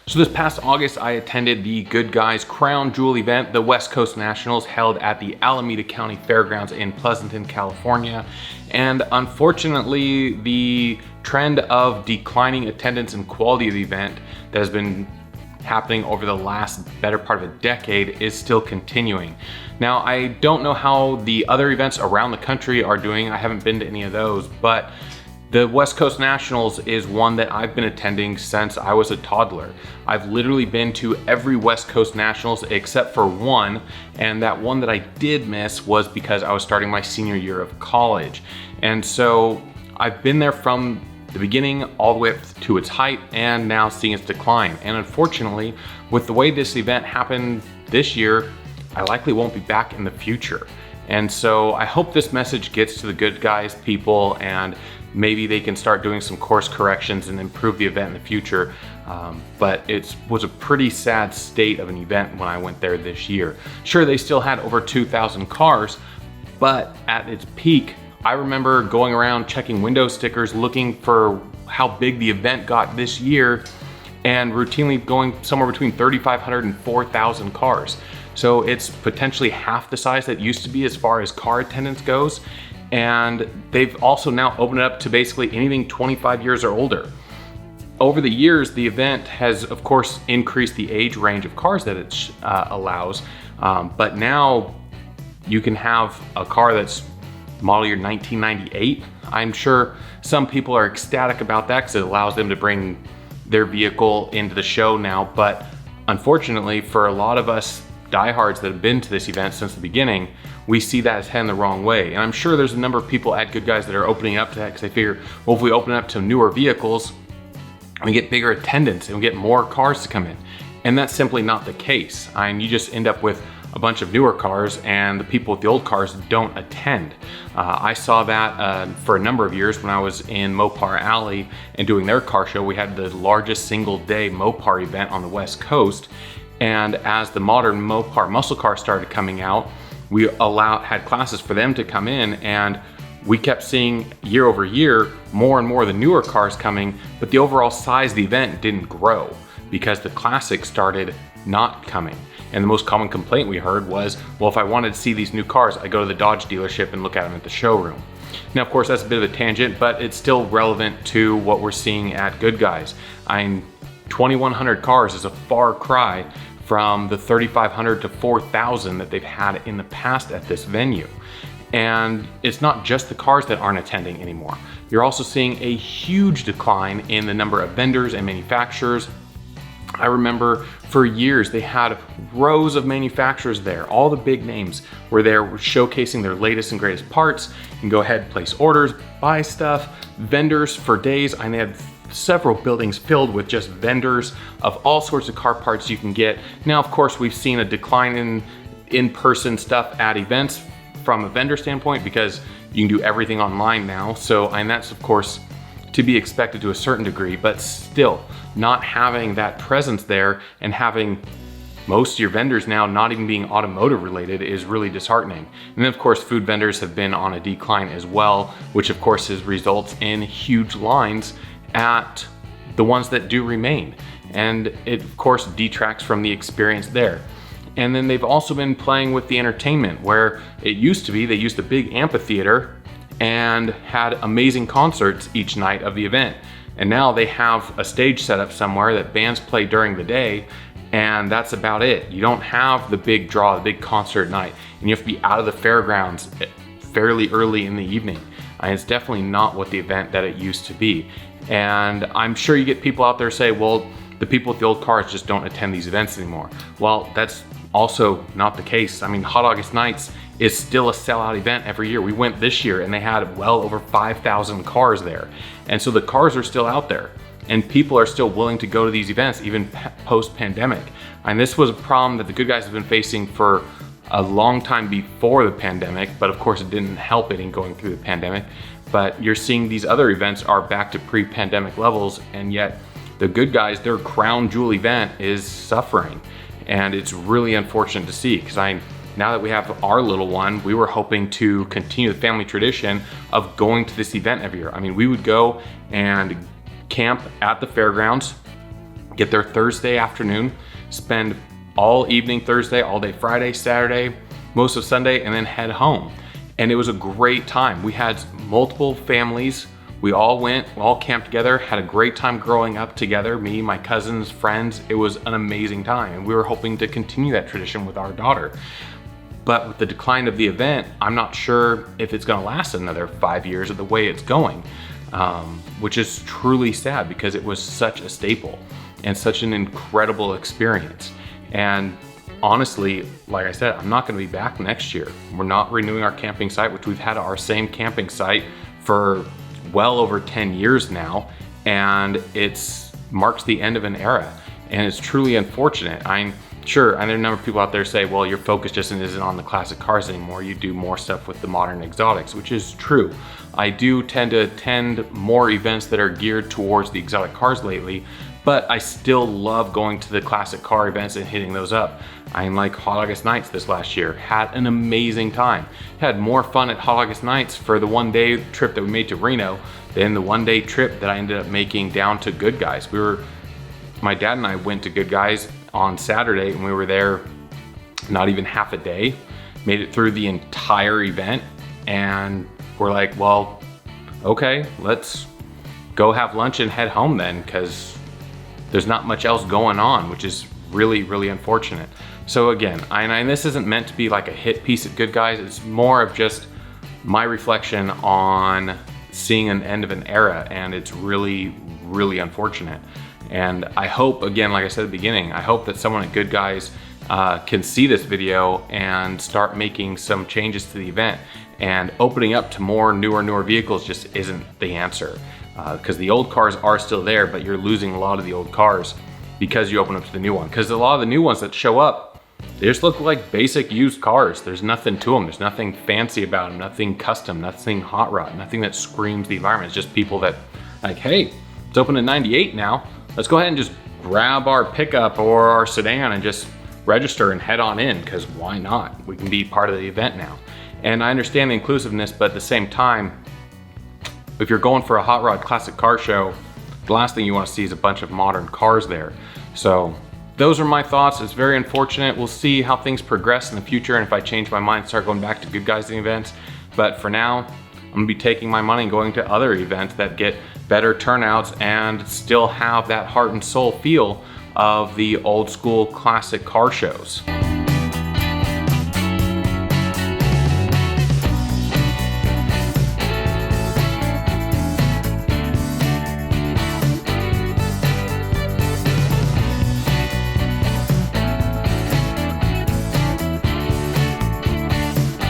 So this past August, I attended the Good Guys Crown Jewel event, the West Coast Nationals, held at the Alameda County Fairgrounds in Pleasanton, California. And unfortunately, the trend of declining attendance and quality of the event that has been happening over the last better part of a decade is still continuing. Now, I don't know how the other events around the country are doing. I haven't been to any of those, but the West Coast Nationals is one that I've been attending since I was a toddler. I've literally been to every West Coast Nationals except for one, and that one that I did miss was because I was starting my senior year of college. And so I've been there from the beginning all the way up to its height and now seeing its decline. And unfortunately, with the way this event happened this year, I likely won't be back in the future. And so I hope this message gets to the Good Guys people, and maybe they can start doing some course corrections and improve the event in the future. But it was a pretty sad state of an event when I went there this year. Sure, they still had over 2,000 cars, but at its peak, I remember going around checking window stickers, looking for how big the event got this year, and routinely going somewhere between 3,500 and 4,000 cars. So it's potentially half the size that it used to be as far as car attendance goes. And they've also now opened it up to basically anything 25 years or older. Over the years, the event has, of course, increased the age range of cars that it allows. But now you can have a car that's model year 1998. I'm sure some people are ecstatic about that because it allows them to bring their vehicle into the show now. But unfortunately, for a lot of us diehards that have been to this event since the beginning, we see that as heading the wrong way. And I'm sure there's a number of people at Good Guys that are opening up to that because they figure, well, if we open up to newer vehicles, we get bigger attendance and we get more cars to come in. And that's simply not the case. You just end up with a bunch of newer cars and the people with the old cars don't attend. I saw that for a number of years when I was in Mopar Alley and doing their car show. We had the largest single day Mopar event on the West Coast. And as the modern Mopar muscle car started coming out, we had classes for them to come in, and we kept seeing year over year more and more of the newer cars coming, but the overall size of the event didn't grow because the classics started not coming. And the most common complaint we heard was, well, if I wanted to see these new cars, I go to the Dodge dealership and look at them at the showroom. Now, of course, that's a bit of a tangent, but it's still relevant to what we're seeing at Good Guys. 2,100 cars is a far cry from the 3,500 to 4,000 that they've had in the past at this venue. And it's not just the cars that aren't attending anymore. You're also seeing a huge decline in the number of vendors and manufacturers. I remember for years they had rows of manufacturers there. All the big names were there showcasing their latest and greatest parts. You can go ahead, place orders, buy stuff. Vendors for days, and they had several buildings filled with just vendors of all sorts of car parts you can get. Now, of course, we've seen a decline in in-person stuff at events from a vendor standpoint because you can do everything online now. So, and that's of course to be expected to a certain degree, but still not having that presence there and having most of your vendors now not even being automotive related is really disheartening. And then of course, food vendors have been on a decline as well, which of course results in huge lines at the ones that do remain. And it of course detracts from the experience there. And then they've also been playing with the entertainment, where it used to be they used a big amphitheater and had amazing concerts each night of the event. And now they have a stage set up somewhere that bands play during the day, and that's about it. You don't have the big draw, the big concert night, and you have to be out of the fairgrounds fairly early in the evening. And it's definitely not what the event that it used to be. And I'm sure you get people out there say, well, the people with the old cars just don't attend these events anymore. Well, that's also not the case. I mean, Hot August Nights is still a sellout event every year. We went this year and they had well over 5,000 cars there. And so the cars are still out there and people are still willing to go to these events even post-pandemic. And this was a problem that the Good Guys have been facing for a long time before the pandemic, but of course it didn't help it in going through the pandemic. But you're seeing these other events are back to pre-pandemic levels, and yet the Good Guys, their crown jewel event, is suffering. And it's really unfortunate to see, because now that we have our little one, we were hoping to continue the family tradition of going to this event every year. I mean, we would go and camp at the fairgrounds, get there Thursday afternoon, spend all evening Thursday, all day Friday, Saturday, most of Sunday, and then head home. And it was a great time. We had multiple families. We all went, we all camped together, had a great time growing up together, me, my cousins, friends. It was an amazing time. And we were hoping to continue that tradition with our daughter. But with the decline of the event, I'm not sure if it's gonna last another 5 years of the way it's going, which is truly sad because it was such a staple and such an incredible experience. And honestly, like I said, I'm not gonna be back next year. We're not renewing our camping site, which we've had our same camping site for well over 10 years now, and it's marks the end of an era. And it's truly unfortunate. I'm sure, and there are a number of people out there say, well, your focus just isn't on the classic cars anymore. You do more stuff with the modern exotics, which is true. I do tend to attend more events that are geared towards the exotic cars lately, but I still love going to the classic car events and hitting those up. I like Hot August Nights this last year, had an amazing time. Had more fun at Hot August Nights for the 1 day trip that we made to Reno than the 1 day trip that I ended up making down to Good Guys. My dad and I went to Good Guys on Saturday and we were there not even half a day, made it through the entire event, and we're like, well, okay, let's go have lunch and head home then, because there's not much else going on, which is really, really unfortunate. So again, and this isn't meant to be like a hit piece at Good Guys, it's more of just my reflection on seeing an end of an era, and it's really, really unfortunate. And I hope, again, like I said at the beginning, I hope that someone at Good Guys can see this video and start making some changes to the event. And opening up to more newer vehicles just isn't the answer. Because the old cars are still there, but you're losing a lot of the old cars because you open up to the new one. Because a lot of the new ones that show up, they just look like basic used cars. There's nothing to them. There's nothing fancy about them, nothing custom, nothing hot rod, nothing that screams the environment. It's just people that like, hey, it's open in 98 now. Let's go ahead and just grab our pickup or our sedan and just register and head on in, because why not? We can be part of the event now. And I understand the inclusiveness, but at the same time, if you're going for a hot rod classic car show, the last thing you want to see is a bunch of modern cars there. So those are my thoughts. It's very unfortunate. We'll see how things progress in the future, and if I change my mind, start going back to Good Guys events. But for now, I'm gonna be taking my money and going to other events that get better turnouts and still have that heart and soul feel of the old school classic car shows.